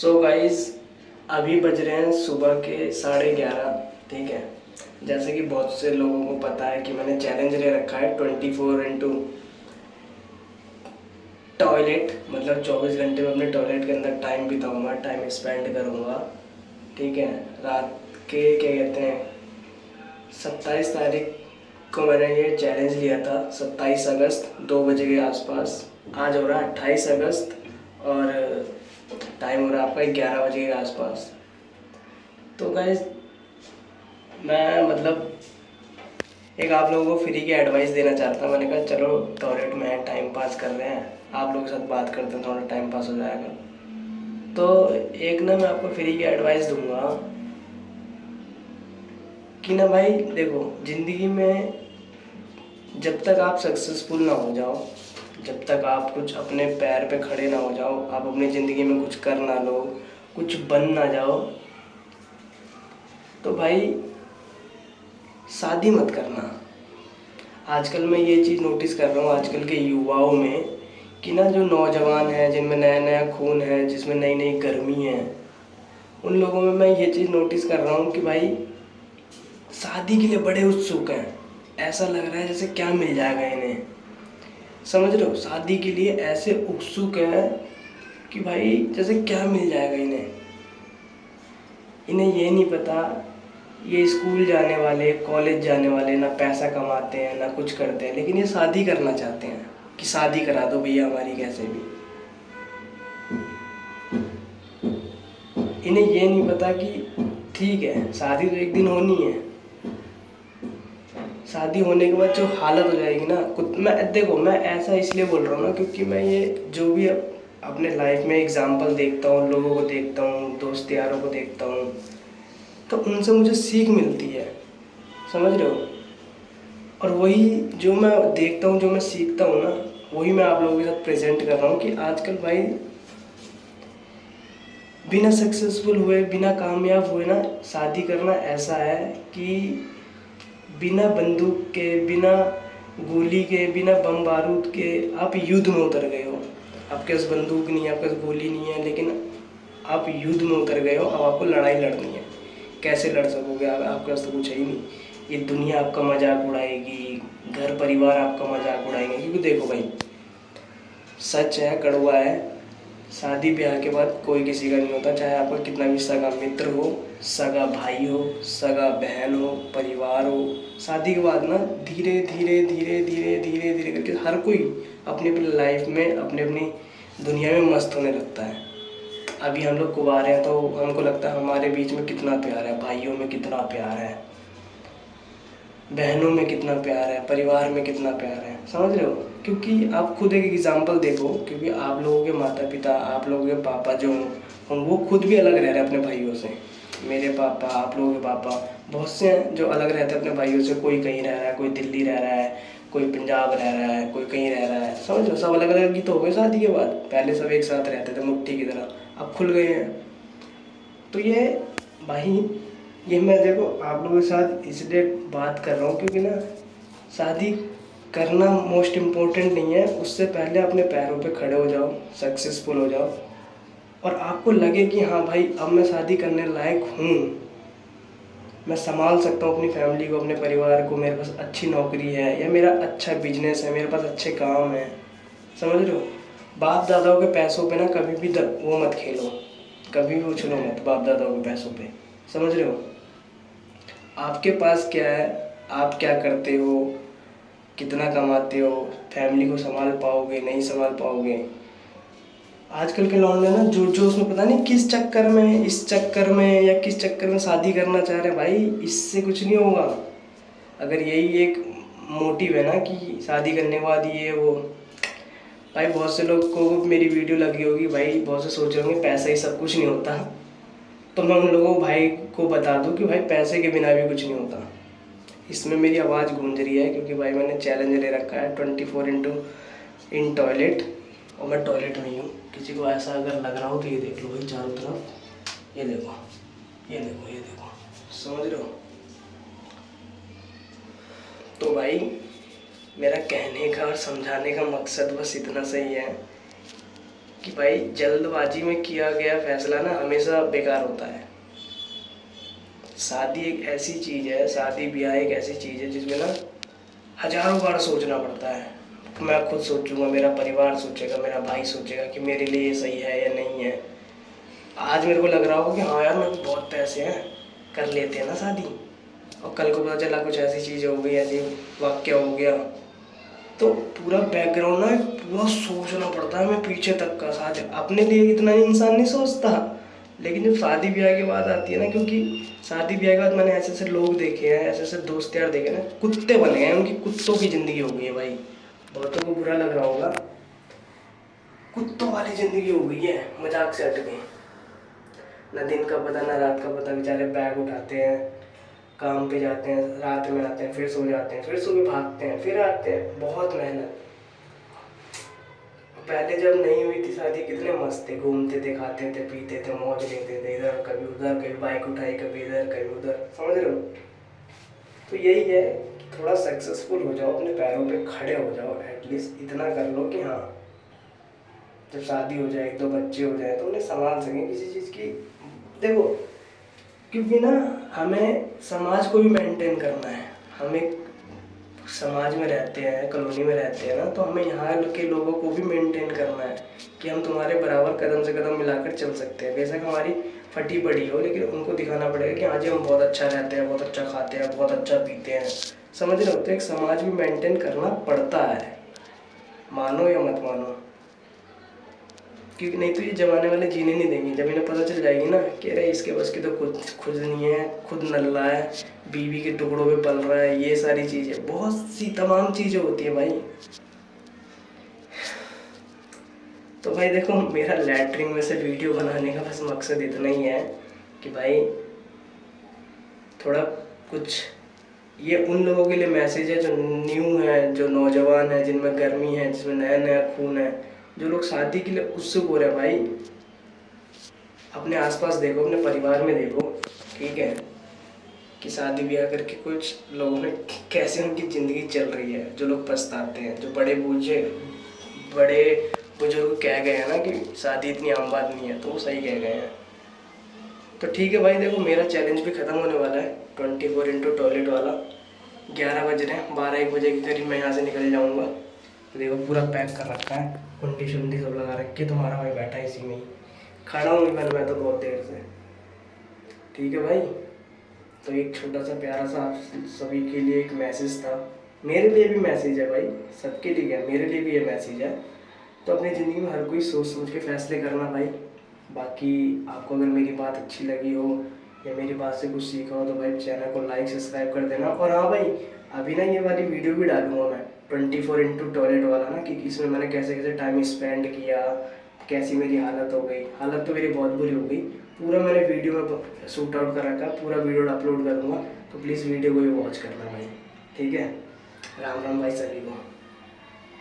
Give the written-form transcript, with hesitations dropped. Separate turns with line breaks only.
So guys, अभी बज रहे हैं सुबह के 11:30। ठीक है। जैसे कि बहुत से लोगों को पता है कि मैंने चैलेंज ले रखा है 24x टॉयलेट, मतलब 24 घंटे में अपने टॉयलेट के अंदर टाइम बिताऊंगा, टाइम स्पेंड करूँगा। ठीक है। रात के क्या कहते हैं 27 तारीख को मैंने ये चैलेंज लिया था, 27 अगस्त 2 बजे के आसपास। आज हो रहा है 28 अगस्त और टाइम हो रहा है आपका 11 बजे के आसपास। तो गाइस, मैं मतलब एक आप लोगों को फ्री की एडवाइस देना चाहता हूँ। मैंने कहा चलो टॉयलेट में टाइम पास कर रहे हैं, आप लोगों के साथ बात करते हैं, थोड़ा टाइम पास हो जाएगा। तो एक ना मैं आपको फ्री की एडवाइस दूंगा कि ना भाई देखो, ज़िंदगी में जब तक आप सक्सेसफुल ना हो जाओ, जब तक आप कुछ अपने पैर पे खड़े ना हो जाओ, आप अपनी ज़िंदगी में कुछ कर ना लो, कुछ बन ना जाओ, तो भाई शादी मत करना। आजकल मैं ये चीज़ नोटिस कर रहा हूँ आजकल के युवाओं में कि ना जो नौजवान हैं, जिनमें नया नया खून है, जिसमें नई नई गर्मी है, उन लोगों में मैं ये चीज़ नोटिस कर रहा हूँ कि भाई शादी के लिए बड़े उत्सुक हैं। ऐसा लग रहा है जैसे क्या मिल जाएगा इन्हें, समझ रहे हो? शादी के लिए ऐसे उत्सुक हैं कि भाई जैसे क्या मिल जाएगा इन्हें। इन्हें ये नहीं पता ये स्कूल जाने वाले, कॉलेज जाने वाले ना पैसा कमाते हैं ना कुछ करते हैं, लेकिन ये शादी करना चाहते हैं कि शादी करा दो भैया हमारी कैसे भी। इन्हें ये नहीं पता कि ठीक है शादी तो एक दिन होनी है, शादी होने के बाद जो हालत हो जाएगी ना, कुछ मैं देखो, मैं ऐसा इसलिए बोल रहा हूँ ना क्योंकि मैं ये जो भी अपने लाइफ में एग्जाम्पल देखता हूँ, लोगों को देखता हूँ, दोस्त यारों को देखता हूँ, तो उनसे मुझे सीख मिलती है, समझ रहे हो? और वही जो मैं देखता हूँ, जो मैं सीखता हूँ ना, वही मैं आप लोगों के साथ प्रेजेंट कर रहा हूँ कि आजकल भाई बिना सक्सेसफुल हुए, बिना कामयाब हुए ना शादी करना ऐसा है कि बिना बंदूक के, बिना गोली के, बिना बम बारूद के आप युद्ध में उतर गए हो। आपके पास बंदूक नहीं है, आपके पास गोली नहीं है, लेकिन आप युद्ध में उतर गए हो। अब आपको लड़ाई लड़नी है। कैसे लड़ सकोगे? आपके पास तो कुछ है ही नहीं। ये दुनिया आपका मजाक उड़ाएगी, घर परिवार आपका मजाक उड़ाएंगे, क्योंकि देखो भाई, सच है, कड़वा है, शादी ब्याह के बाद कोई किसी का नहीं होता। चाहे आपका कितना भी सगा मित्र हो, सगा भाई हो, सगा बहन हो, परिवार हो, शादी के बाद ना धीरे धीरे धीरे धीरे धीरे धीरे करके हर कोई अपनी अपनी लाइफ में, अपनी अपनी दुनिया में मस्त होने लगता है। अभी हम लोग कुंवारे हैं तो हमको लगता है हमारे बीच में कितना प्यार है, भाइयों में कितना प्यार है, बहनों में कितना प्यार है, परिवार में कितना प्यार है, समझ रहे हो? क्योंकि आप खुद एक एग्जाम्पल देखो, क्योंकि आप लोगों के माता पिता, आप लोगों के पापा जो हों, वो खुद भी अलग रह रहे हैं अपने भाइयों से। मेरे पापा, आप लोगों के पापा, बहुत से हैं जो अलग रहते हैं अपने भाइयों से। कोई कहीं रह रहा है, कोई दिल्ली रह रहा है, कोई पंजाब रह रहा है, कोई कहीं रह रहा है, समझ लो? सब अलग अलग ही तो हो गए शादी के बाद। पहले सब एक साथ रहते थे मुट्ठी की तरह, अब खुल गए हैं। तो ये भाई, ये मैं देखो आप लोगों के साथ इसलिए बात कर रहा हूँ क्योंकि ना शादी करना मोस्ट इम्पोर्टेंट नहीं है। उससे पहले अपने पैरों पे खड़े हो जाओ, सक्सेसफुल हो जाओ, और आपको लगे कि हाँ भाई अब मैं शादी करने लायक हूँ, मैं संभाल सकता हूँ अपनी फैमिली को, अपने परिवार को, मेरे पास अच्छी नौकरी है, या मेरा अच्छा बिजनेस है, मेरे पास अच्छे काम है, समझ रहे हो? बाप दादाओं के पैसों पे ना कभी भी वो मत खेलो, कभी भी उछलो मत बाप दादाओं के पैसों पे, समझ रहे हो? आपके पास क्या है, आप क्या करते हो, कितना कमाते हो, फैमिली को संभाल पाओगे, नहीं संभाल पाओगे? आजकल के लौंडे ना जो जो उसमें पता नहीं किस चक्कर में, इस चक्कर में या किस चक्कर में शादी करना चाह रहे हैं। भाई इससे कुछ नहीं होगा। अगर यही एक मोटिव है ना कि शादी करने के बाद ये वो, भाई बहुत से लोग को मेरी वीडियो लगी होगी, भाई बहुत से सोच रहे होंगे पैसा ही सब कुछ नहीं होता। तो मैं उन लोगों भाई को बता दूं कि भाई पैसे के बिना भी कुछ नहीं होता। इसमें मेरी आवाज़ गूंज रही है क्योंकि भाई मैंने चैलेंज ले रखा है 24 इन टॉयलेट, और मैं टॉयलेट में ही हूँ। किसी को ऐसा अगर लग रहा हो तो ये देख लो भाई चारों तरफ, ये देखो, ये देखो, ये देखो, समझ रहे हो? तो भाई मेरा कहने का और समझाने का मकसद बस इतना सही है कि भाई जल्दबाजी में किया गया फैसला ना हमेशा बेकार होता है। शादी एक ऐसी चीज़ है, शादी ब्याह एक ऐसी चीज़ है जिसमें ना हजारों बार सोचना पड़ता है। मैं खुद सोचूंगा, मेरा परिवार सोचेगा, मेरा भाई सोचेगा कि मेरे लिए ये सही है या नहीं है। आज मेरे को लग रहा होगा कि हाँ यार, मेरे को बहुत पैसे हैं, कर लेते हैं ना शादी, और कल को पता चला कुछ ऐसी चीज़ हो गई, ऐसी वाक्य हो गया, तो पूरा बैकग्राउंड ना पूरा सोचना पड़ता है, मैं पीछे तक का। साथ अपने लिए इतना इंसान नहीं सोचता, लेकिन जब शादी ब्याह की बात आती है ना, क्योंकि शादी ब्याह के बाद मैंने ऐसे ऐसे लोग देखे हैं, ऐसे ऐसे दोस्त यार देखे ना, कुत्ते बन गए हैं, उनकी कुत्तों की ज़िंदगी हो गई है भाई। बहुतों को बुरा लग रहा होगा, कुत्तों वाली ज़िंदगी हो गई है, मजाक से हट गए। ना दिन का पता ना रात का पता, बेचारे बैग उठाते हैं, काम पे जाते हैं, रात में आते हैं, फिर सो जाते हैं, फिर सुबह भागते हैं, फिर आते हैं, बहुत मेहनत। पहले जब नहीं हुई थी शादी कितने मस्त थे, घूमते थे, खाते थे, पीते थे, मौज लेते थे, इधर कभी उधर, कभी बाइक उठाई, कभी इधर कभी उधर, समझ रहे हो। तो यही है कि थोड़ा सक्सेसफुल हो जाओ, अपने पैरों पे खड़े हो जाओ, एटलीस्ट इतना कर लो कि हाँ जब शादी हो जाए, 1-2 बच्चे हो जाए तो उन्हें संभाल सकें किसी चीज़ की। देखो, क्योंकि ना हमें समाज को भी मेंटेन करना है। हमें समाज में रहते हैं, कॉलोनी में रहते हैं ना, तो हमें यहाँ के लोगों को भी मेंटेन करना है कि हम तुम्हारे बराबर कदम से कदम मिलाकर चल सकते हैं। बेशक हमारी फटी पड़ी हो, लेकिन उनको दिखाना पड़ेगा कि हाँ जी हम बहुत अच्छा रहते हैं, बहुत अच्छा खाते हैं, बहुत अच्छा पीते हैं, समझ रहे हो। तो एक समाज भी मेंटेन करना पड़ता है, मानो या मत मानो, क्योंकि नहीं तो ये जमाने वाले जीने नहीं देंगे। जब इन्हें पता चल जाएगी ना कि अरे इसके बस की तो खुद नहीं है, खुद नल्ला है, बीवी के टुकड़ों पे पल रहा है, ये सारी चीज़ें, बहुत सी तमाम चीज़ें होती है भाई। तो भाई देखो, मेरा लैटरिन में से वीडियो बनाने का बस मकसद इतना ही है कि भाई थोड़ा कुछ, ये उन लोगों के लिए मैसेज है जो न्यू है, जो नौजवान है, जिनमें गर्मी है, जिसमें नया नया खून है, जो लोग शादी के लिए उत्सुक हो रहे हैं। भाई अपने आसपास देखो, अपने परिवार में देखो, ठीक है, कि शादी ब्याह करके कुछ लोगों ने कैसे उनकी ज़िंदगी चल रही है, जो लोग पछताते हैं, जो बड़े बुजुर्ग कह गए हैं ना कि शादी इतनी आम बात नहीं है, तो वो सही कह गए हैं। तो ठीक है भाई, देखो मेरा चैलेंज भी ख़त्म होने वाला है, 24 इंटू टॉयलेट वाला। 11 बज रहे हैं, 12-1 बजे के करीब मैं यहाँ से निकल जाऊँगा। तो देखो पूरा पैक कर रखा है, कुंडी शुंडी सब लगा रखी है, तुम्हारा भाई बैठा है इसी में ही, खड़ा हूँ मैं तो बहुत देर से। ठीक है भाई, तो एक छोटा सा प्यारा सा आप सभी के लिए एक मैसेज था, मेरे लिए भी मैसेज है भाई, सबके लिए है, मेरे लिए भी ये मैसेज है। तो अपनी ज़िंदगी में हर कोई सोच समझ के फैसले करना भाई। बाकी आपको अगर मेरी बात अच्छी लगी हो या मेरी बात से कुछ सीखा हो तो भाई चैनल को लाइक सब्सक्राइब कर देना। और हाँ भाई, अभी ना ये वाली वीडियो भी डालूंगा मैं 24 इंटू टॉयलेट वाला ना, कि इसमें मैंने कैसे कैसे टाइम स्पेंड किया, कैसी मेरी हालत हो गई। हालत तो मेरी बहुत बुरी हो गई, पूरा मैंने वीडियो में शूट आउट कर रखा है, पूरा वीडियो अपलोड करूँगा, तो प्लीज़ वीडियो को भी वॉच करना भाई। ठीक है, राम राम भाई सभी को।